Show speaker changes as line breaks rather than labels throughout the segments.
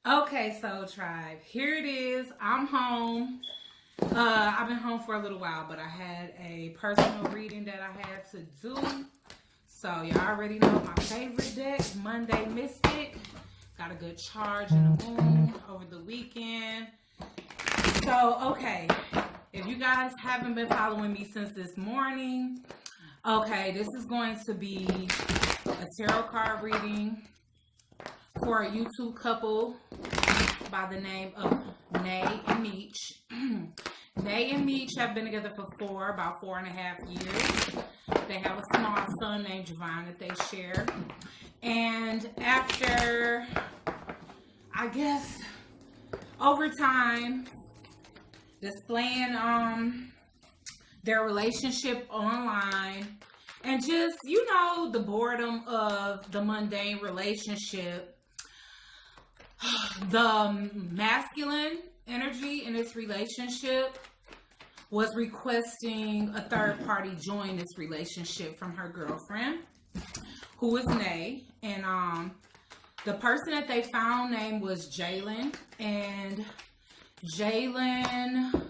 Okay, Soul Tribe, here it is. I'm home. I've been home for a little while, but I had a personal reading that I had to do. So y'all already know my favorite deck, Monday Mystic. Got a good charge in the moon over the weekend. So, okay, if you guys haven't been following me since this morning, okay, this is going to be a tarot card reading for a YouTube couple by the name of Nay and Meech. Nay and Meech have been together for about 4.5 years. They have a small son named Javon that they share. And after, I guess, over time, displaying their relationship online and just, you know, the boredom of the mundane relationship, the masculine energy in this relationship was requesting a third party join this relationship from her girlfriend, who is Nay. And the person that they found name was Jalen. And Jalen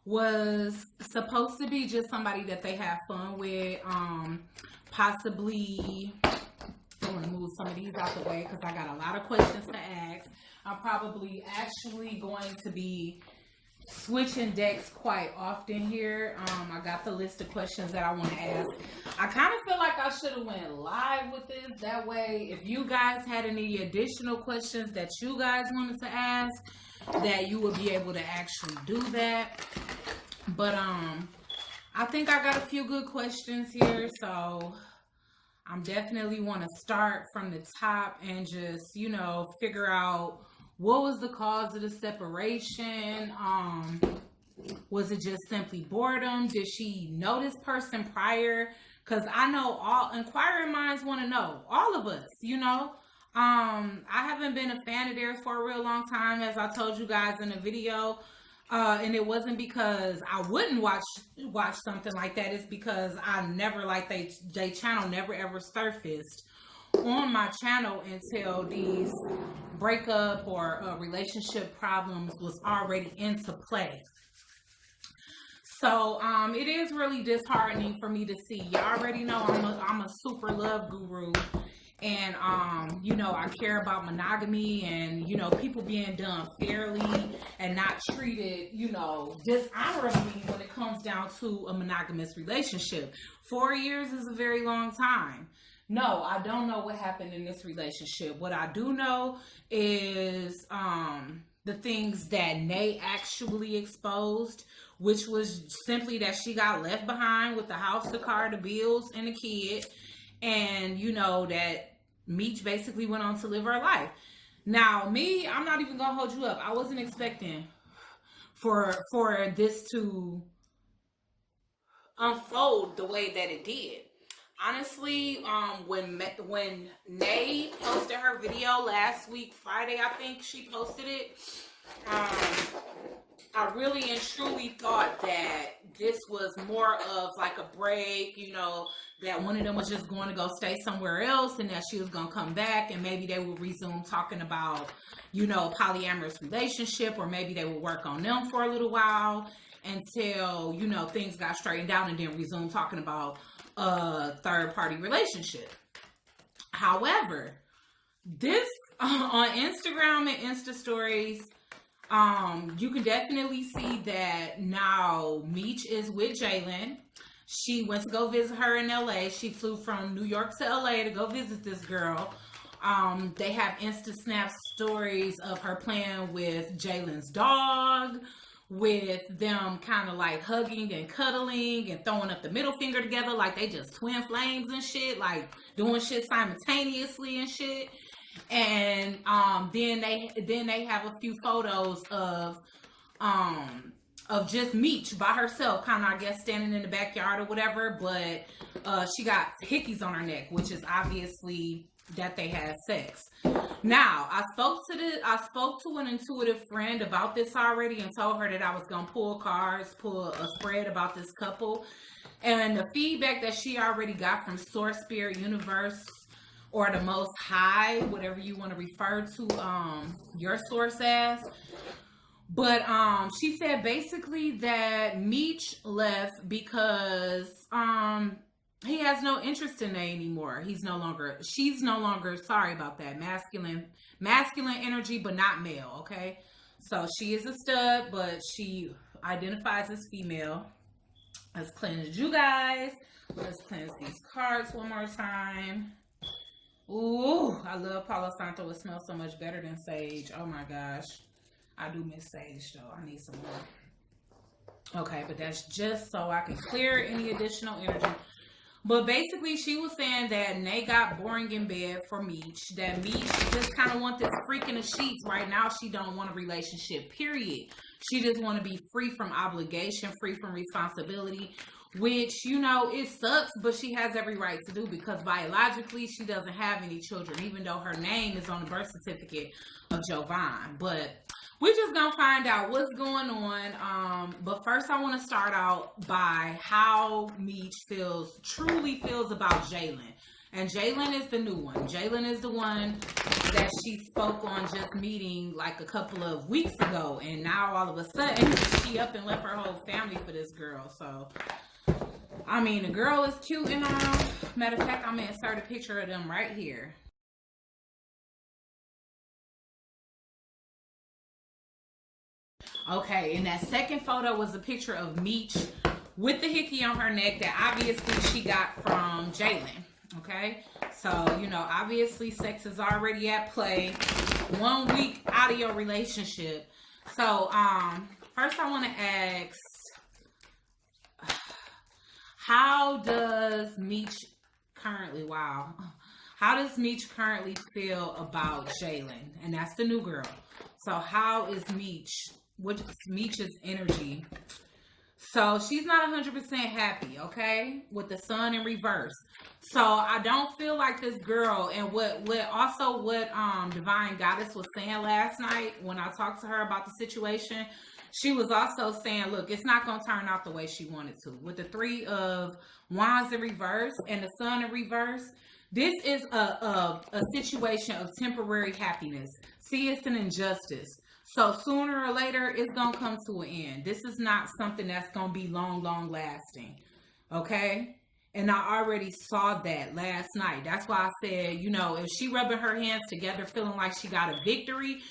was supposed to be just somebody that they have fun with. Possibly, I'm going to move some of these out the way because I got a lot of questions to ask. I'm probably actually going to be switching decks quite often here. I got the list of questions that I want to ask. I kind of feel like I should have went live with this. That way, if you guys had any additional questions that you guys wanted to ask, that you would be able to actually do that. But I think I got a few good questions here, so I'm definitely want to start from the top and just, you know, figure out what was the cause of the separation. Was it just simply boredom? Did she know this person prior? Because I know all inquiring minds want to know. All of us, you know. I haven't been a fan of theirs for a real long time, as I told you guys in the video. And it wasn't because I wouldn't watch something like that. It's because I never, like, they channel never ever surfaced on my channel until these breakup or relationship problems was already into play. So it is really disheartening for me to see. You already know I'm a super love guru. And, you know, I care about monogamy and, you know, people being done fairly and not treated, you know, dishonorably when it comes down to a monogamous relationship. 4 years is a very long time. No, I don't know what happened in this relationship. What I do know is the things that Nay actually exposed, which was simply that she got left behind with the house, the car, the bills, and the kid. And, you know, that Meech basically went on to live her life. Now, me, I'm not even going to hold you up. I wasn't expecting for this to unfold the way that it did. Honestly, when Nay posted her video last week, Friday, I think she posted it, I really and truly thought that this was more of like a break, you know, that one of them was just going to go stay somewhere else and that she was going to come back and maybe they would resume talking about, you know, polyamorous relationship, or maybe they would work on them for a little while until, you know, things got straightened out and then resume talking about a third party relationship. However, this on Instagram and Insta stories, you can definitely see that now Meech is with Jalen. She went to go visit her in LA. She flew from New York to LA to go visit this girl. They have Insta Snap stories of her playing with Jalen's dog, with them kind of like hugging and cuddling and throwing up the middle finger together like they just twin flames and shit, like doing shit simultaneously and shit. And then they have a few photos of just Meech by herself, kind of, I guess, standing in the backyard or whatever, but she got hickeys on her neck, which is obviously that they had sex. Now, I spoke to an intuitive friend about this already and told her that I was gonna pull a spread about this couple, and the feedback that she already got from Source, Spirit, Universe, or the Most High, whatever you want to refer to your source as. But she said basically that Meech left because he has no interest in Nay anymore. She's no longer, sorry about that, masculine energy, but not male, okay? So she is a stud, but she identifies as female. Let's cleanse you guys. Let's cleanse these cards one more time. Ooh, I love Palo Santo. It smells so much better than sage. Oh my gosh. I do miss sage though. I need some more. Okay, but that's just so I can clear any additional energy. But basically, she was saying that Nay got boring in bed for Meech. That Meech just kind of wants this freak in the sheets. Right now, she don't want a relationship, period. She just want to be free from obligation, free from responsibility. Which, you know, it sucks, but she has every right to do because biologically, she doesn't have any children, even though her name is on the birth certificate of Jovan. But we're just going to find out what's going on. But first, I want to start out by how Meech truly feels about Jalen. And Jalen is the new one. Jalen is the one that she spoke on just meeting like a couple of weeks ago. And now all of a sudden, she up and left her whole family for this girl. So, I mean, the girl is cute and all. Matter of fact, I'm going to insert a picture of them right here. Okay, and that second photo was a picture of Meech with the hickey on her neck that obviously she got from Jalen. Okay, so, you know, obviously sex is already at play. 1 week out of your relationship. So, first I want to ask, how does Meech currently feel about Jalen? And that's the new girl. So how is Meech? What's Meech's energy? So she's not 100% happy, okay, with the sun in reverse. So I don't feel like this girl, and what Divine Goddess was saying last night when I talked to her about the situation, she was also saying, look, it's not going to turn out the way she wanted to. With the 3 of Wands in reverse and the sun in reverse, this is a situation of temporary happiness. See, it's an injustice. So sooner or later, it's going to come to an end. This is not something that's going to be long lasting. Okay? And I already saw that last night. That's why I said, you know, if she rubbing her hands together, feeling like she got a victory,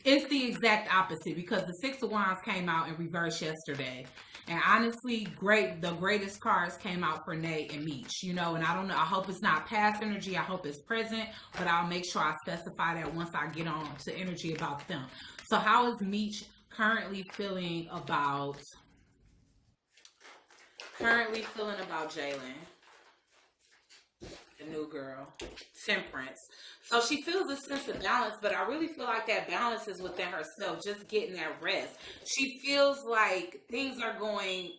it's the exact opposite, because the 6 of Wands came out in reverse yesterday. And honestly, the greatest cards came out for Nay and Meech, you know, and I don't know. I hope it's not past energy. I hope it's present, but I'll make sure I specify that once I get on to energy about them. So how is Meech currently feeling about Jalen? The new girl. Temperance. So she feels a sense of balance, but I really feel like that balance is within herself, just getting that rest. She feels like things are going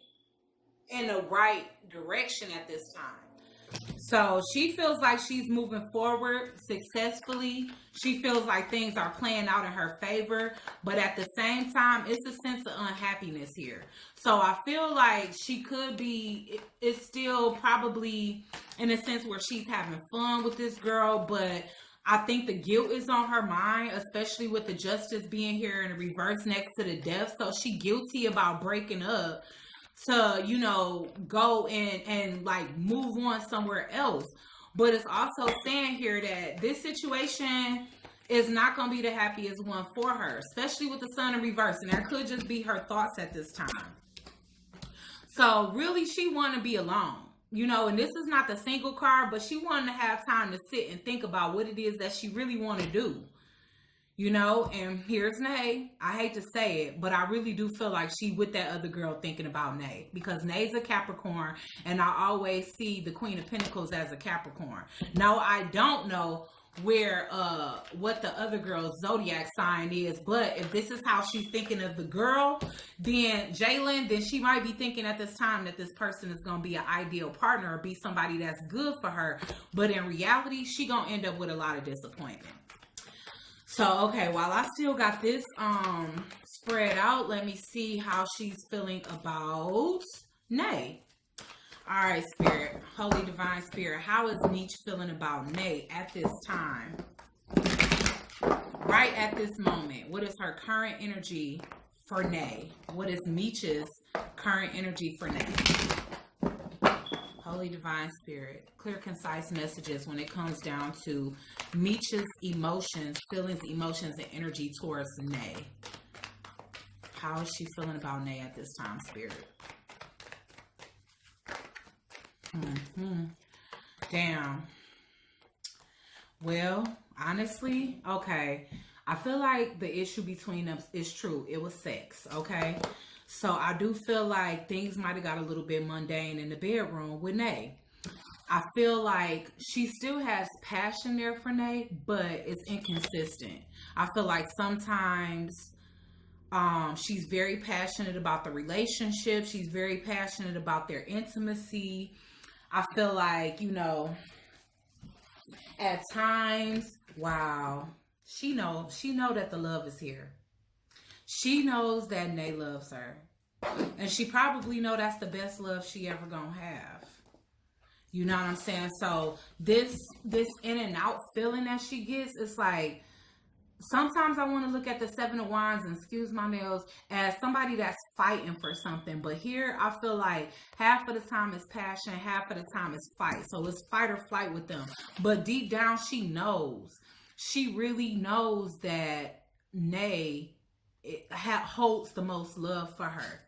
in the right direction at this time. So she feels like she's moving forward successfully. She feels like things are playing out in her favor, but at the same time, it's a sense of unhappiness here. So I feel like she could be, it's still probably in a sense where she's having fun with this girl, but I think the guilt is on her mind, especially with the justice being here in the reverse next to the death. So she guilty about breaking up to, you know, go and like move on somewhere else. But it's also saying here that this situation is not going to be the happiest one for her, especially with the sun in reverse. And that could just be her thoughts at this time. So really, she want to be alone. You know, and this is not the single card, but she wanted to have time to sit and think about what it is that she really want to do. You know, and here's Nay. I hate to say it, but I really do feel like she with that other girl thinking about Nay, because Nay's a Capricorn, and I always see the Queen of Pentacles as a Capricorn. Now, I don't know where what the other girl's zodiac sign is, but if this is how she's thinking of the girl, then Jalen, then she might be thinking at this time that this person is going to be an ideal partner or be somebody that's good for her, but in reality, she gonna end up with a lot of disappointment. So, okay, while I still got this spread out, let me see how she's feeling about Nay. All right, Spirit. Holy Divine Spirit. How is Meech feeling about Nay at this time? Right at this moment. What is her current energy for Nay? What is Meech's current energy for Nay? Holy Divine Spirit. Clear, concise messages when it comes down to Meech's emotions, feelings, emotions, and energy towards Nay. How is she feeling about Nay at this time, Spirit? Damn. Well, honestly, okay. I feel like the issue between them is true. It was sex, okay? So I do feel like things might have got a little bit mundane in the bedroom with Nay. I feel like she still has passion there for Nay, but it's inconsistent. I feel like sometimes she's very passionate about the relationship. She's very passionate about their intimacy. I feel like, you know, at times, wow, she know that the love is here. She knows that Nay loves her. And she probably know that's the best love she ever gonna have. You know what I'm saying? So this in and out feeling that she gets, it's like, sometimes I want to look at the Seven of Wands, and excuse my nails, as somebody that's fighting for something. But here I feel like half of the time it's passion, half of the time it's fight. So it's fight or flight with them. But deep down she knows. She really knows that Nay holds the most love for her.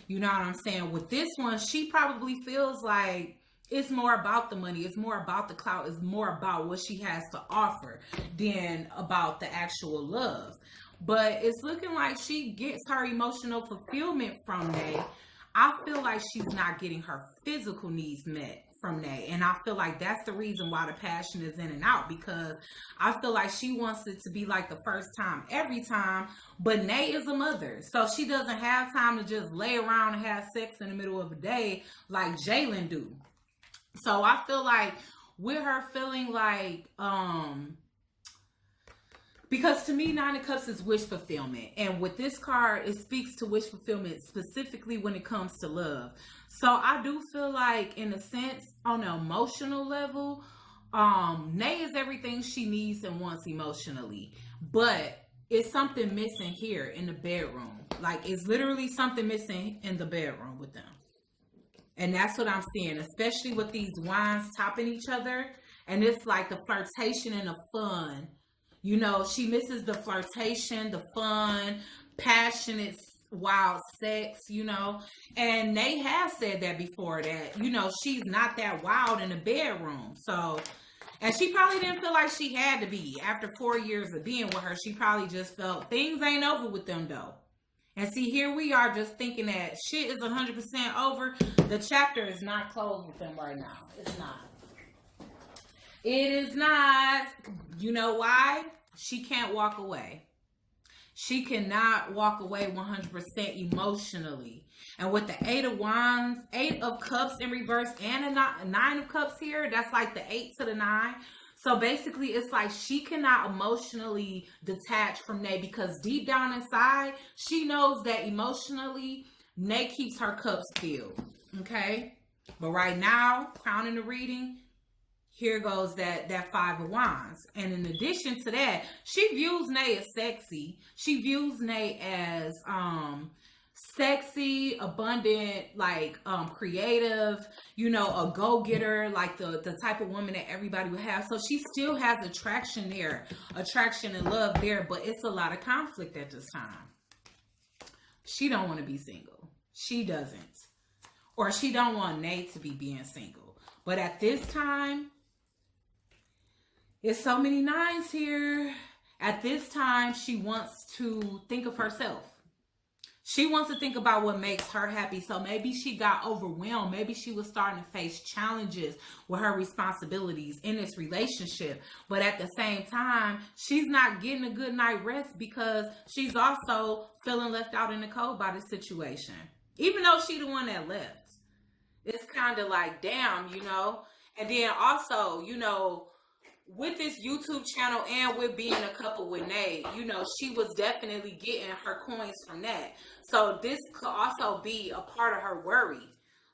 You know what I'm saying? With this one, she probably feels like it's more about the money. It's more about the clout. It's more about what she has to offer than about the actual love. But it's looking like she gets her emotional fulfillment from Nay. I feel like she's not getting her physical needs met from Nay. And I feel like that's the reason why the passion is in and out, because I feel like she wants it to be like the first time every time. But Nay is a mother, so she doesn't have time to just lay around and have sex in the middle of the day like Jalen do. So I feel like with her feeling like, because to me, Nine of Cups is wish fulfillment. And with this card, it speaks to wish fulfillment specifically when it comes to love. So I do feel like, in a sense, on an emotional level, Nay is everything she needs and wants emotionally. But it's something missing here in the bedroom. Like, it's literally something missing in the bedroom with them. And that's what I'm seeing, especially with these wands topping each other. And it's like the flirtation and the fun. You know, she misses the flirtation, the fun, passionate, wild sex, you know. And Nay has said that before, that, you know, she's not that wild in the bedroom. So, and she probably didn't feel like she had to be. After 4 years of being with her, she probably just felt things ain't over with them, though. And see, here we are just thinking that shit is 100% over. The chapter is not closed with them right now. It's not. It is not. You know why? She can't walk away. She cannot walk away 100% emotionally. And with the 8 of Wands, 8 of Cups in reverse, and a 9 of Cups here, that's like the 8 to the 9. So basically, it's like she cannot emotionally detach from Nay, because deep down inside, she knows that emotionally, Nay keeps her cups filled. Okay? But right now, crowning the reading, here goes that 5 of Wands. And in addition to that, she views Nay as sexy. She views Nay as sexy, abundant, like creative, you know, a go-getter, like the type of woman that everybody would have. So she still has attraction there, attraction and love there, but it's a lot of conflict at this time. She don't want to be single. She doesn't. Or she don't want Nay to be being single. But at this time, it's so many nines here. At this time, she wants to think of herself. She wants to think about what makes her happy. So maybe she got overwhelmed. Maybe she was starting to face challenges with her responsibilities in this relationship. But at the same time, she's not getting a good night rest because she's also feeling left out in the cold by this situation. Even though she's the one that left. It's kind of like, damn, you know. And then also, you know, with this YouTube channel and with being a couple with Nay, you know, she was definitely getting her coins from that. So this could also be a part of her worry.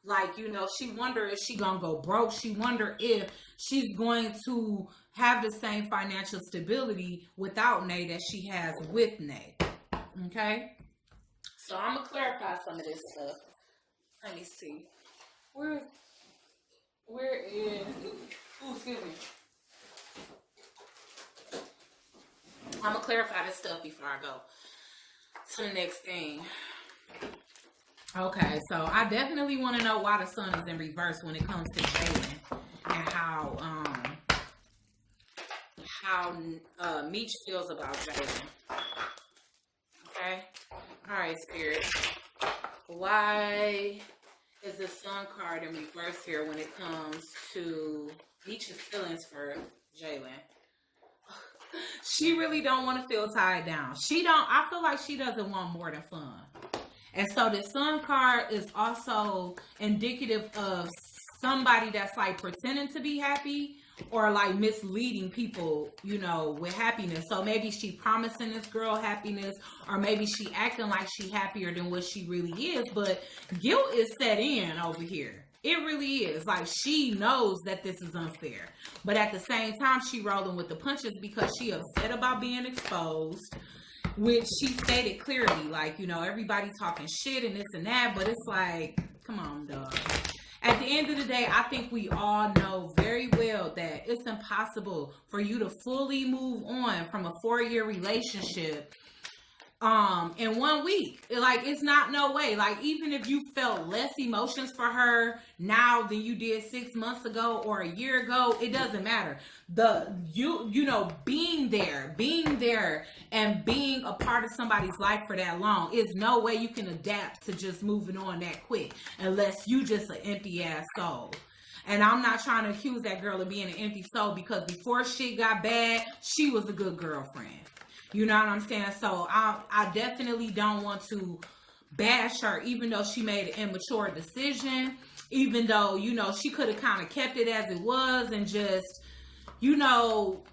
Like, you know, she wonder if she gonna go broke. She wonder if she's going to have the same financial stability without Nay that she has with Nay. Okay? So I'm gonna clarify some of this stuff. Let me see. Where is excuse me. I'm gonna clarify this stuff before I go to the next thing. Okay, so I definitely want to know why the sun is in reverse when it comes to Jalen and how Meech feels about Jalen. Okay, all right, Spirit. Why is the sun card in reverse here when it comes to Meech's feelings for Jalen? She really don't want to feel tied down. I feel like she doesn't want more than fun. And so the sun card is also indicative of somebody that's like pretending to be happy or like misleading people, you know, with happiness. So maybe she promising this girl happiness, or maybe she acting like she happier than what she really is. But guilt is set in over here. It really is. Like, she knows that this is unfair. But at the same time, she rolling with the punches because she upset about being exposed. Which she stated clearly, like, you know, everybody talking shit and this and that, but it's like, come on, dog. At the end of the day, I think we all know very well that it's impossible for you to fully move on from a 4-year relationship in 1 week. Like, it's not no way. Like, even if you felt less emotions for her now than you did 6 months ago or a year ago, it doesn't matter. You know, being there and being a part of somebody's life for that long is no way you can adapt to just moving on that quick unless you just an empty ass soul. And I'm not trying to accuse that girl of being an empty soul, because before shit got bad, she was a good girlfriend. You know what I'm saying? So I definitely don't want to bash her, even though she made an immature decision, even though, you know, she could have kind of kept it as it was and just, you know,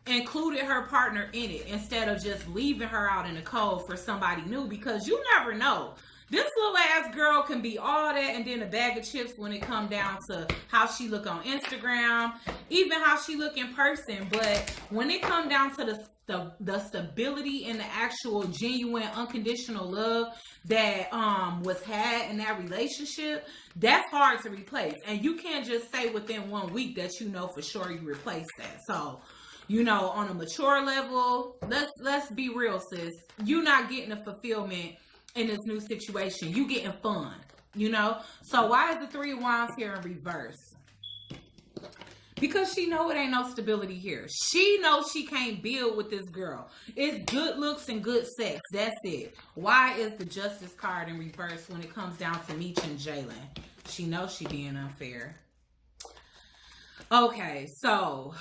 included her partner in it instead of just leaving her out in the cold for somebody new, because you never know. This little ass girl can be all that and then a bag of chips when it comes down to how she look on Instagram, even how she look in person. But when it comes down to the stability and the actual genuine unconditional love that was had in that relationship, that's hard to replace. And you can't just say within 1 week that you know for sure you replace that. So, you know, on a mature level, let's be real, sis. You're not getting the fulfillment in this new situation. You getting fun, you know? So why is the 3 of Wands here in reverse? Because she know it ain't no stability here. She knows she can't build with this girl. It's good looks and good sex. That's it. Why is the Justice card in reverse when it comes down to Meech and Jalen? She knows she being unfair. Okay, so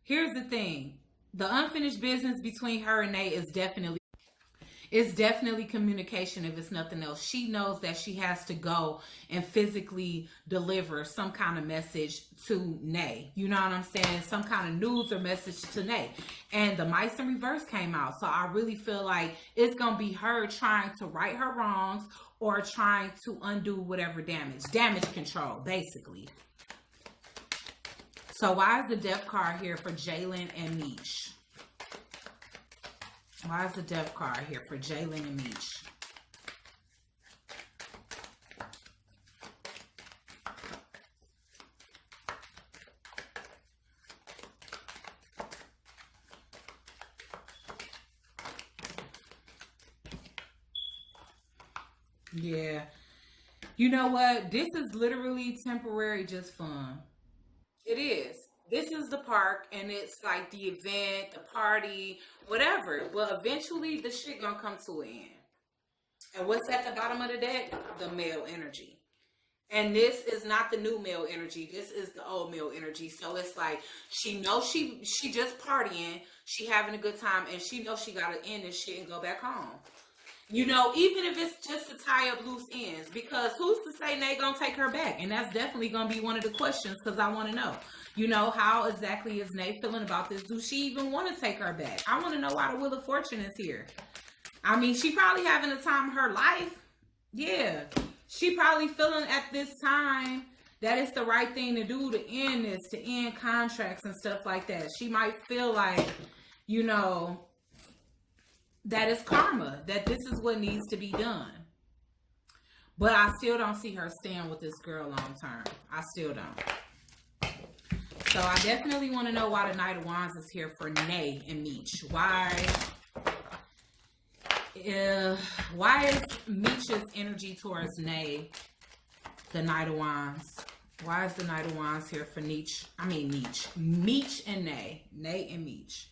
here's the thing. The unfinished business between her and Nate is definitely communication, if it's nothing else. She knows that she has to go and physically deliver some kind of message to Nay. You know what I'm saying? Some kind of news or message to Nay. And the mice in reverse came out. So I really feel like it's going to be her trying to right her wrongs or trying to undo whatever damage. Damage control, basically. So why is the Death card here for Jalen and Meech? Why is the Death card here for Jalen and Meech? Yeah. You know what? This is literally temporary, just fun. It is. This is the park, and it's like the event, the party, whatever. But eventually, the shit gonna come to an end. And what's at the bottom of the deck? The male energy. And this is not the new male energy. This is the old male energy. So it's like, she knows she just partying. She having a good time, and she knows she gotta end this shit and go back home. You know, even if it's just to tie up loose ends, because who's to say they gonna take her back? And that's definitely gonna be one of the questions, because I want to know, you know, how exactly is Nay feeling about this? Do she even want to take her back? I want to know why the Wheel of Fortune is here. I mean, she probably having the time of her life. Yeah. She probably feeling at this time that it's the right thing to do to end this, to end contracts and stuff like that. She might feel like, you know, that it's karma, that this is what needs to be done. But I still don't see her staying with this girl long term. I still don't. So I definitely want to know why the Knight of Wands is here for Nay and Meech. Why is Meech's energy towards Nay the Knight of Wands? Why is the Knight of Wands here for Meech and Nay. Nay and Meech.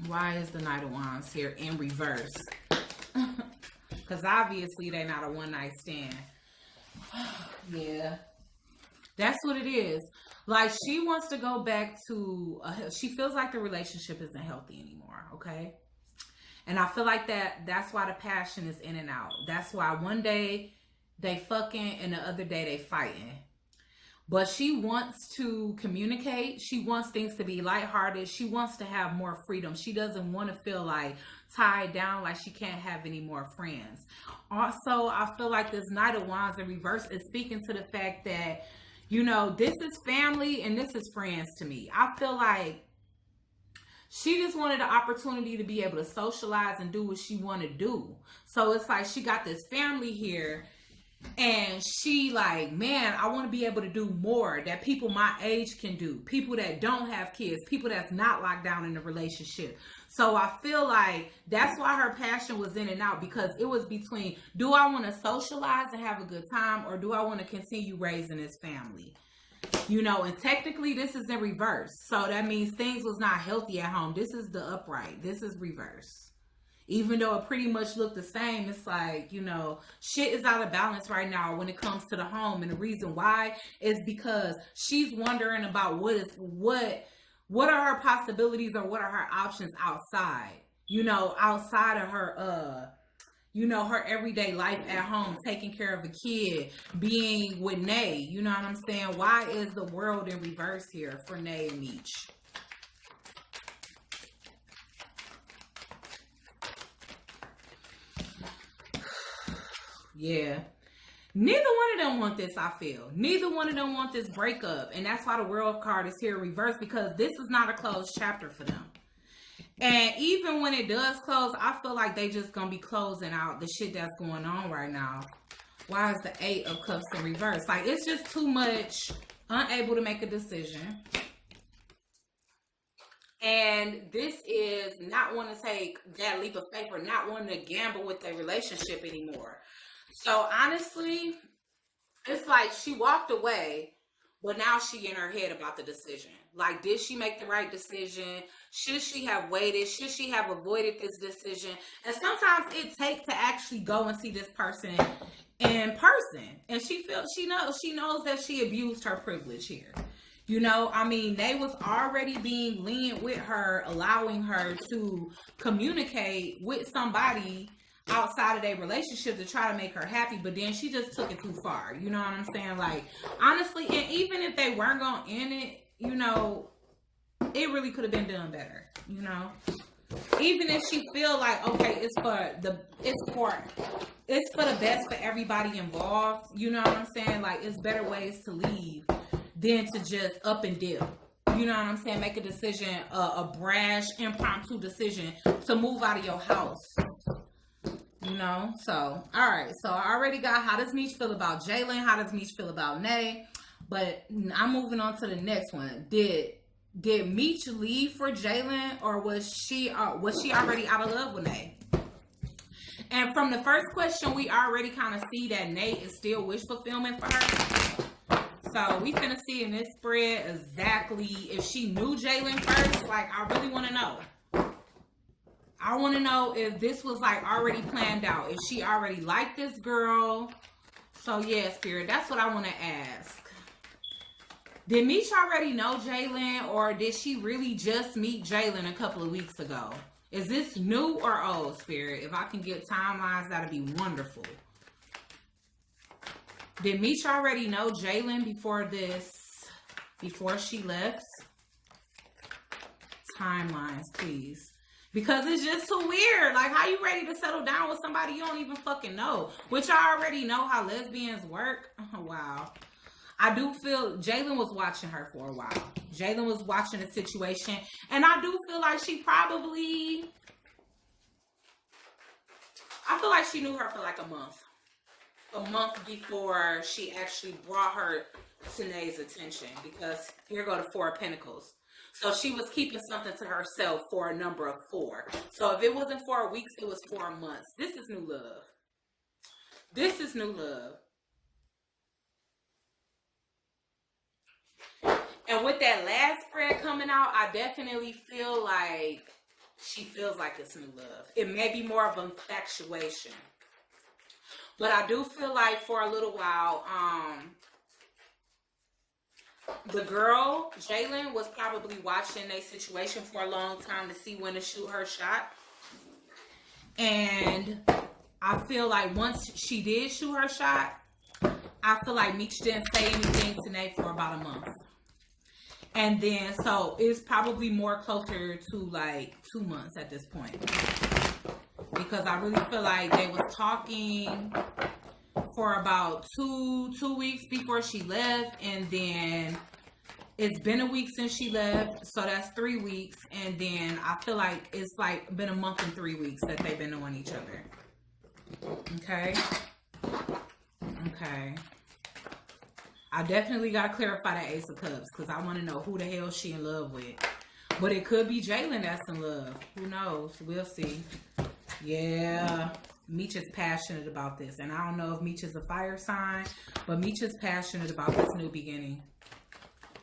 Why is the Knight of Wands here in reverse? Because obviously they're not a one-night stand. Yeah. That's what it is. Like, she wants to go back to... she feels like the relationship isn't healthy anymore, okay? And I feel like that's why the passion is in and out. That's why one day they fucking and the other day they fighting. But she wants to communicate. She wants things to be lighthearted. She wants to have more freedom. She doesn't want to feel like tied down, like she can't have any more friends. Also, I feel like this Knight of Wands in reverse is speaking to the fact that, you know, this is family and this is friends to me. I feel like she just wanted the opportunity to be able to socialize and do what she want to do. So it's like she got this family here. And she like, man, I want to be able to do more that people my age can do. People that don't have kids. People that's not locked down in a relationship. So I feel like that's why her passion was in and out. Because it was between, do I want to socialize and have a good time? Or do I want to continue raising this family? You know, and technically this is in reverse. So that means things was not healthy at home. This is the upright. This is reverse. Even though it pretty much looked the same, it's like, you know, shit is out of balance right now when it comes to the home. And the reason why is because she's wondering about what are her possibilities or what are her options outside, you know, outside of her, you know, her everyday life at home, taking care of a kid, being with Nay. You know what I'm saying? Why is the world in reverse here for Nay and Meech? Yeah. Neither one of them want this, I feel. Neither one of them want this breakup. And that's why the World card is here reversed, because this is not a closed chapter for them. And even when it does close, I feel like they just gonna be closing out the shit that's going on right now. Why is the 8 of Cups in reverse? Like, it's just too much. Unable to make a decision. And this is not wanting to take that leap of faith or not wanting to gamble with their relationship anymore. So honestly, it's like she walked away, but now she in her head about the decision. Like, did she make the right decision? Should she have waited? Should she have avoided this decision? And sometimes it takes to actually go and see this person in person. And she knows that she abused her privilege here. You know, I mean, they was already being lenient with her, allowing her to communicate with somebody outside of their relationship to try to make her happy, but then she just took it too far. You know what I'm saying? Like, honestly, and even if they weren't going to end it, you know, it really could have been done better, you know? Even if she feel like, okay, it's for the best for everybody involved, you know what I'm saying? Like, it's better ways to leave than to just up and dip. You know what I'm saying? Make a decision, a brash, impromptu decision to move out of your house. You know, so, all right. So I already got how does Meech feel about Jalen? How does Meech feel about Nay? But I'm moving on to the next one. Did Meech leave for Jalen, or was she already out of love with Nay? And from the first question, we already kind of see that Nay is still wish fulfillment for her. So we finna see in this spread exactly if she knew Jalen first. Like, I really want to know. I want to know if this was like already planned out. If she already liked this girl. So yeah, Spirit, that's what I want to ask. Did Meech already know Jalen, or did she really just meet Jalen a couple of weeks ago? Is this new or old, Spirit? If I can get timelines, that'd be wonderful. Did Meech already know Jalen before she left? Timelines, please. Because it's just too weird. Like, how you ready to settle down with somebody you don't even fucking know? Which I already know how lesbians work. Oh, wow. I do feel Jalen was watching her for a while. Jalen was watching the situation. And I do feel like she probably... I feel like she knew her for like a month. A month before she actually brought her to Nae's attention. Because here go the Four of Pentacles. So she was keeping something to herself for a number of 4. So if it wasn't 4 weeks, it was 4 months. This is new love. This is new love. And with that last spread coming out, I definitely feel like she feels like it's new love. It may be more of infatuation. But I do feel like for a little while, the girl, Jalen, was probably watching a situation for a long time to see when to shoot her shot. And I feel like once she did shoot her shot, I feel like Meech didn't say anything to Nae for about a month. And then, so it's probably more closer to like 2 months at this point. Because I really feel like they was talking for about two weeks before she left. And then it's been a week since she left. So that's 3 weeks. And then I feel like it's like been a month and 3 weeks that they've been knowing each other. Okay. Okay. I definitely got to clarify that Ace of Cups because I want to know who the hell she in love with. But it could be Jalen that's in love. Who knows? We'll see. Yeah. Meech is passionate about this. And I don't know if Meech is a fire sign, but Meech is passionate about this new beginning.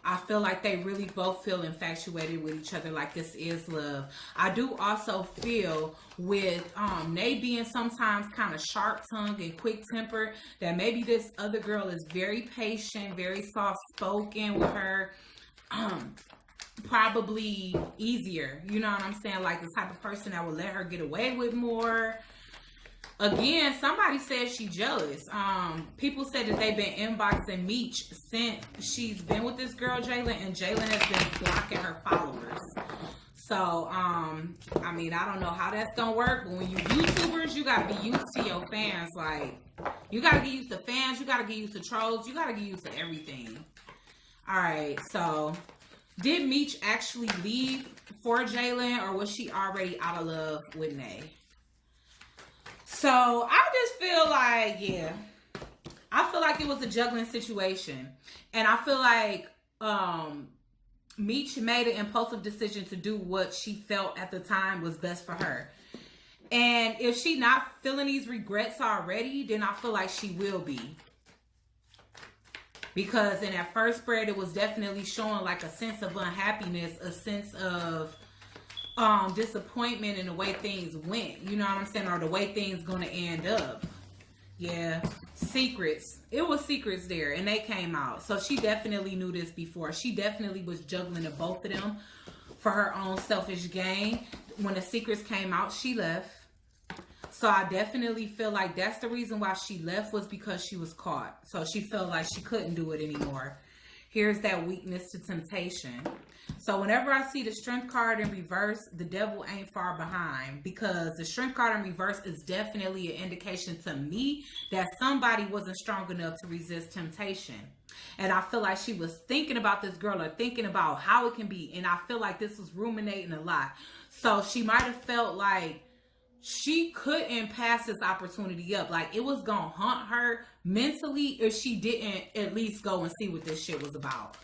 I feel like they really both feel infatuated with each other, like this is love. I do also feel with Nae being sometimes kind of sharp-tongued and quick-tempered, that maybe this other girl is very patient, very soft-spoken with her. Probably easier, you know what I'm saying? Like the type of person that would let her get away with more. Again, somebody said she jealous. People said that they've been inboxing Meech since she's been with this girl, Jalen, and Jalen has been blocking her followers. So, I mean, I don't know how that's gonna work, but when you YouTubers, you gotta be used to your fans. Like, you gotta get used to fans, you gotta get used to trolls, you gotta get used to everything. Alright, so did Meech actually leave for Jalen, or was she already out of love with Nae? So I just feel like, yeah, I feel like it was a juggling situation. And I feel like Meech made an impulsive decision to do what she felt at the time was best for her. And if she not feeling these regrets already, then I feel like she will be. Because in that first spread, it was definitely showing like a sense of unhappiness, a sense of disappointment in the way things went, you know what I'm saying, or the way things gonna end up. Yeah, secrets. It was secrets there, and they came out. So she definitely knew this before. She definitely was juggling the both of them for her own selfish gain. When the secrets came out, she left. So I definitely feel like that's the reason why she left, was because she was caught. So she felt like she couldn't do it anymore. Here's that weakness to temptation. So whenever I see the Strength card in reverse, the devil ain't far behind, because the Strength card in reverse is definitely an indication to me that somebody wasn't strong enough to resist temptation. And I feel like she was thinking about this girl, or thinking about how it can be. And I feel like this was ruminating a lot. So she might have felt like she couldn't pass this opportunity up. Like it was gonna haunt her mentally if she didn't at least go and see what this shit was about.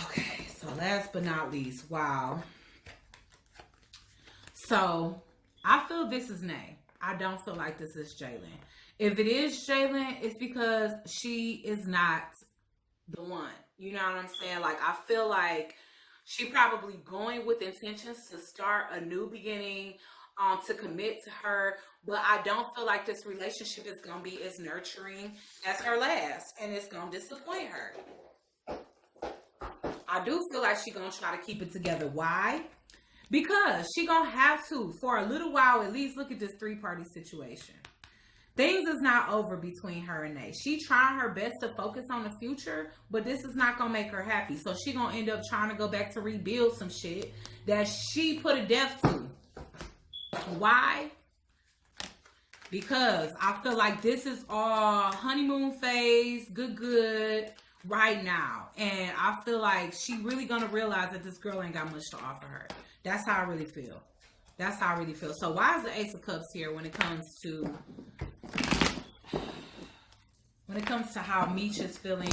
Okay, so last but not least, wow. So I feel this is Nae. I don't feel like this is Jalen. If it is Jalen, it's because she is not the one. You know what I'm saying? Like, I feel like she probably going with intentions to start a new beginning, to commit to her, but I don't feel like this relationship is going to be as nurturing as her last, and it's going to disappoint her. I do feel like she's going to try to keep it together. Why? Because she going to have to, for a little while, at least look at this 3-party situation. Things is not over between her and Nate. She trying her best to focus on the future, but this is not gonna make her happy. So she gonna end up trying to go back to rebuild some shit that she put a death to. Why? Because I feel like this is all honeymoon phase, good right now. And I feel like she really gonna realize that this girl ain't got much to offer her. That's how I really feel. That's how I really feel. So why is the Ace of Cups here when it comes to how Meech is feeling,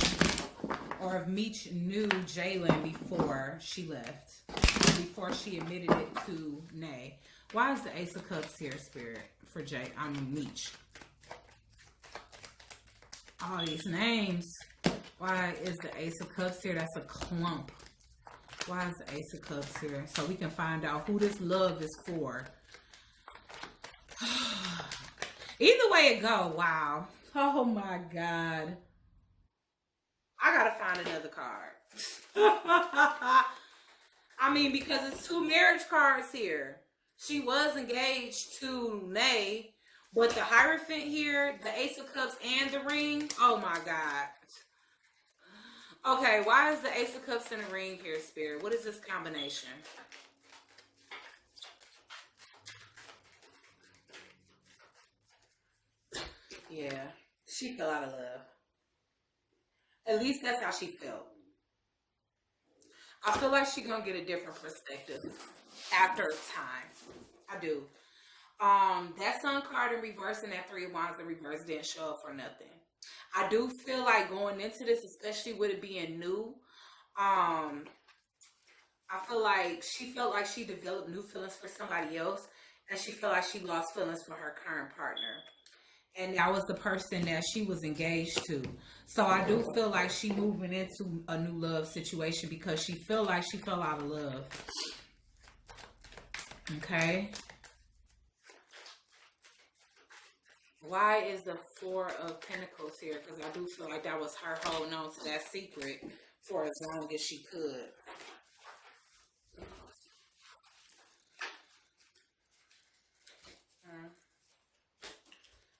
or if Meech knew Jalen before she left, before she admitted it to Nay? Why is the Ace of Cups here, Spirit, for Meech? All these names. Why is the Ace of Cups here? That's a clump. Why is the Ace of Cups here? So we can find out who this love is for. Either way it go, wow. Oh my God. I gotta find another card. I mean, because it's two marriage cards here. She was engaged to Nay, but the Hierophant here, the Ace of Cups and the ring. Oh my God. Okay, why is the Ace of Cups and the ring here, Spirit? What is this combination? Yeah, she fell out of love. At least that's how she felt. I feel like she's gonna get a different perspective after time. I do. That Sun card in reverse and that Three of Wands in reverse didn't show up for nothing. I do feel like going into this, especially with it being new, I feel like she felt like she developed new feelings for somebody else, and she felt like she lost feelings for her current partner. And that was the person that she was engaged to. So I do feel like she moving into a new love situation because she feel like she fell out of love. Okay. Why is the Four of Pentacles here? Because I do feel like that was her holding on to that secret for as long as she could.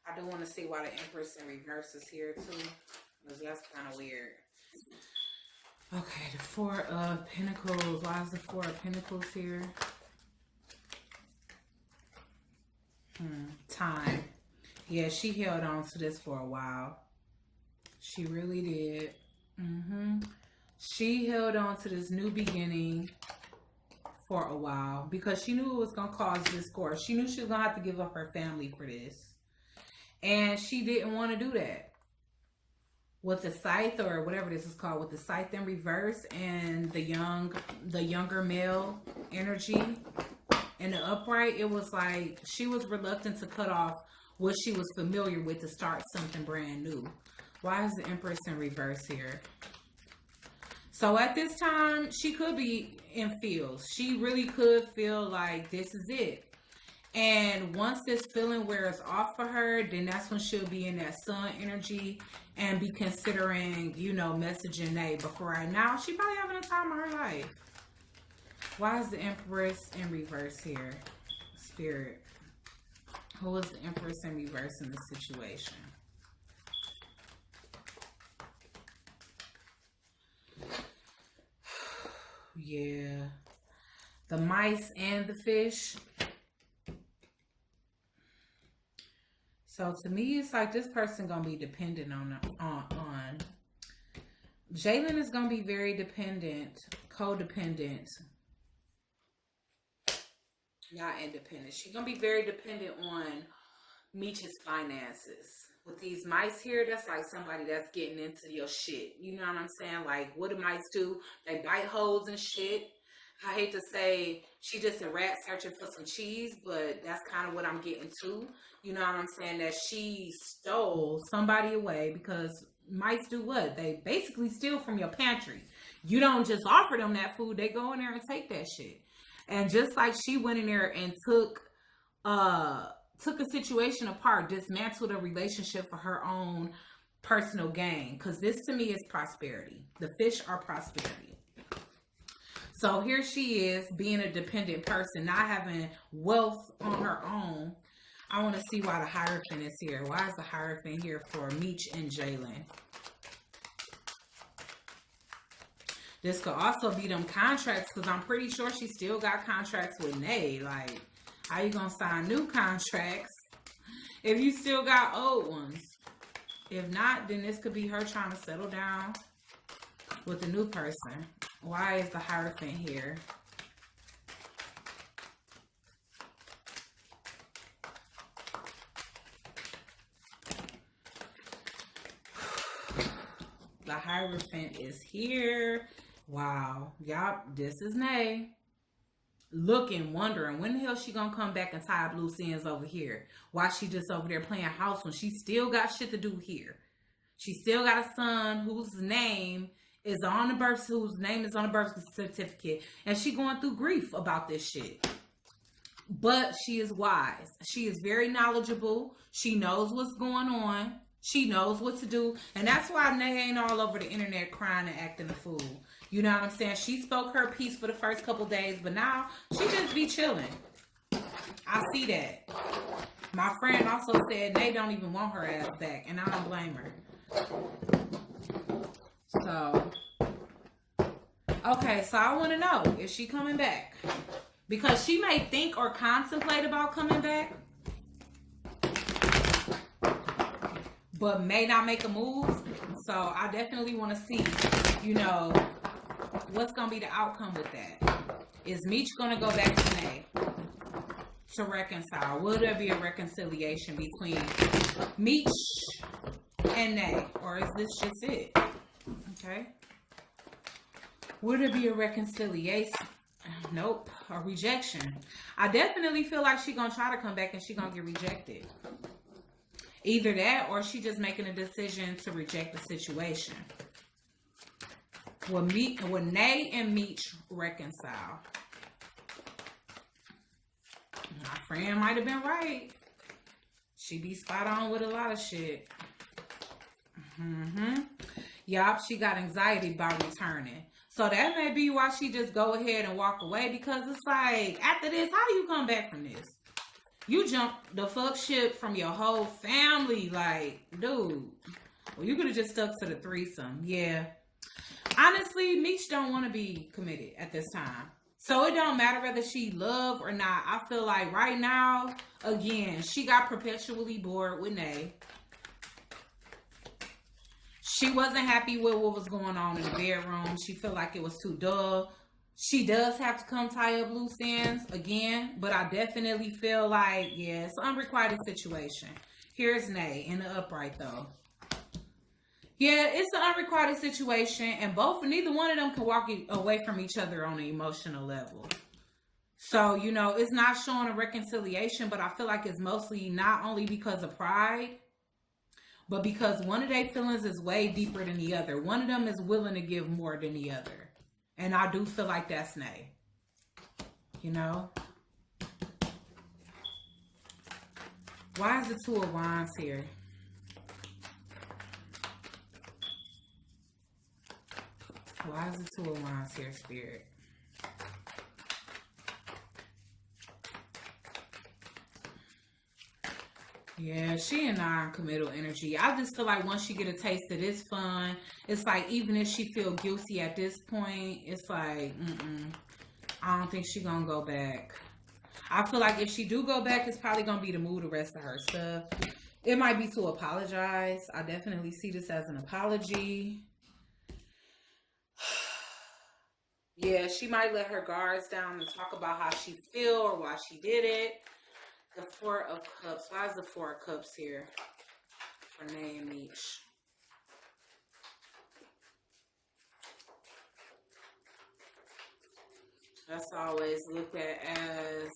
I do want to see why the Empress in reverse is here too, because that's kind of weird. Okay, the Four of Pentacles. Why is the Four of Pentacles here? Time. Yeah, she held on to this for a while. She really did. She held on to this new beginning for a while because she knew it was going to cause discord. She knew she was going to have to give up her family for this. And she didn't want to do that. With the Scythe, or whatever this is called, with the Scythe in reverse and the younger male energy in the upright, it was like she was reluctant to cut off what she was familiar with to start something brand new. Why is the Empress in reverse here? So at this time, she could be in feels. She really could feel like this is it. And once this feeling wears off for her, then that's when she'll be in that Sun energy and be considering, you know, messaging Nate. But for right now, she probably having a time of her life. Why is the Empress in reverse here? Spirit. Who is the Empress in reverse in this situation? Yeah. The mice and the fish. So to me, it's like this person gonna be dependent on Jalen is gonna be very dependent, codependent. Not independent. She's gonna be very dependent on Meech's finances. With these mice here, that's like somebody that's getting into your shit. You know what I'm saying? Like, what do mice do? They bite holes and shit. I hate to say she just a rat searching for some cheese, but that's kind of what I'm getting to. You know what I'm saying? That she stole somebody away, because mice do what? They basically steal from your pantry. You don't just offer them that food. They go in there and take that shit. And just like she went in there and took a situation apart, dismantled a relationship for her own personal gain. Because this to me is prosperity. The fish are prosperity. So here she is being a dependent person, not having wealth on her own. I want to see why the Hierophant is here. Why is the Hierophant here for Meech and Jalen? This could also be them contracts, because I'm pretty sure she still got contracts with Nay. Like, how you gonna sign new contracts if you still got old ones? If not, then this could be her trying to settle down with a new person. Why is the Hierophant here? The Hierophant is here. Wow. Yup, this is Nay. Looking, wondering, when the hell she gonna come back and tie up loose ends over here? Why she just over there playing house when she still got shit to do here? She still got a son whose name is on the birth certificate, and she going through grief about this shit. But she is wise. She is very knowledgeable. She knows what's going on. She knows what to do. And that's why Nay ain't all over the internet crying and acting a fool. You know what I'm saying? She spoke her piece for the first couple days, but now she just be chilling. I see that. My friend also said Nay don't even want her ass back, and I don't blame her. So, okay, so I want to know, is she coming back? Because she may think or contemplate about coming back, but may not make a move. So I definitely want to see, you know, what's going to be the outcome with that. Is Meech going to go back to Nay to reconcile? Will there be a reconciliation between Meech and Nay? Or is this just it? Okay. Will there be a reconciliation? Nope. A rejection. I definitely feel like she's going to try to come back and she's going to get rejected. Either that or she just making a decision to reject the situation. Will Nay and Meech reconcile? My friend might have been right. She be spot on with a lot of shit. Yup, she got anxiety about returning. So that may be why she just go ahead and walk away, because it's like, after this, how do you come back from this? You jumped the fuck ship from your whole family. Like, dude. Well, you could have just stuck to the threesome. Yeah. Honestly, Meech don't want to be committed at this time. So it don't matter whether she love or not. I feel like right now, again, she got perpetually bored with Nay. She wasn't happy with what was going on in the bedroom. She felt like it was too dull. She does have to come tie up loose ends again, but I definitely feel like, yeah, it's an unrequited situation. Here's Nay in the upright though. Yeah, it's an unrequited situation, and neither one of them can walk away from each other on an emotional level. So, you know, it's not showing a reconciliation, but I feel like it's mostly not only because of pride, but because one of their feelings is way deeper than the other. One of them is willing to give more than the other. And I do feel like that's Nay. You know? Why is the Two of Wands here? Why is the Two of Wands here, Spirit? Yeah, she in non-committal energy. I just feel like once she get a taste of this fun, it's like even if she feel guilty at this point, it's like, I don't think she gonna go back. I feel like if she do go back, it's probably gonna be to move the rest of her stuff. It might be to apologize. I definitely see this as an apology. Yeah, she might let her guards down and talk about how she feel or why she did it. The Four of Cups. Why is the Four of Cups here for Nay and Meech? That's always looked at as,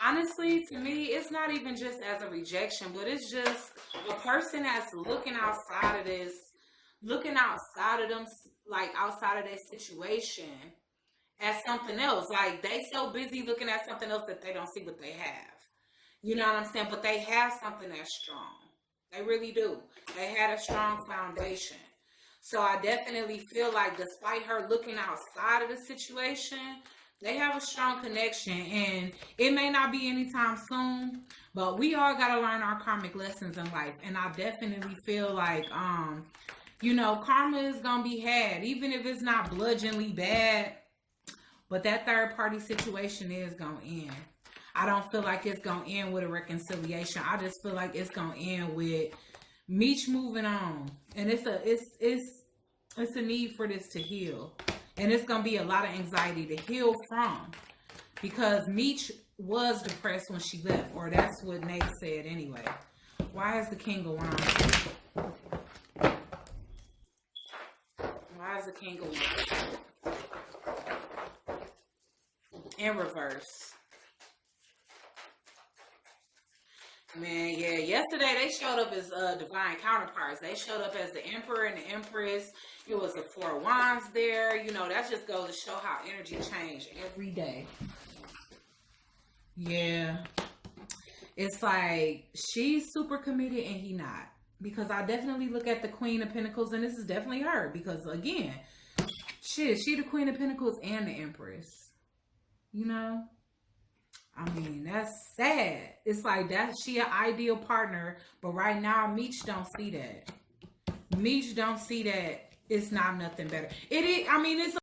honestly, to me, it's not even just as a rejection, but it's just a person that's looking outside of this, looking outside of them, like outside of their situation as something else. Like they so busy looking at something else that they don't see what they have. You know what I'm saying? But they have something that's strong. They really do. They had a strong foundation. So I definitely feel like despite her looking outside of the situation They have a strong connection, and it may not be anytime soon, but we all got to learn our karmic lessons in life. And I definitely feel like, you know, karma is going to be had, even if it's not bludgeoningly bad, but that third party situation is going to end. I don't feel like it's going to end with a reconciliation. I just feel like it's going to end with Meech moving on. And it's a need for this to heal. And it's going to be a lot of anxiety to heal from. Because Meech was depressed when she left. Or that's what Nate said anyway. Why is the King of Wands? Why is the King of Wands in reverse? Man, yeah. Yesterday they showed up as divine counterparts. They showed up as the Emperor and the Empress. It was the Four of Wands there. You know, that just goes to show how energy change every day. Yeah. It's like she's super committed and he not. Because I definitely look at the Queen of Pentacles, and this is definitely her. Because again, she the Queen of Pentacles and the Empress. You know? I mean, that's sad. It's like that she an ideal partner, but right now Meech don't see that. Meech don't see that it's not nothing better. It is, I mean, it's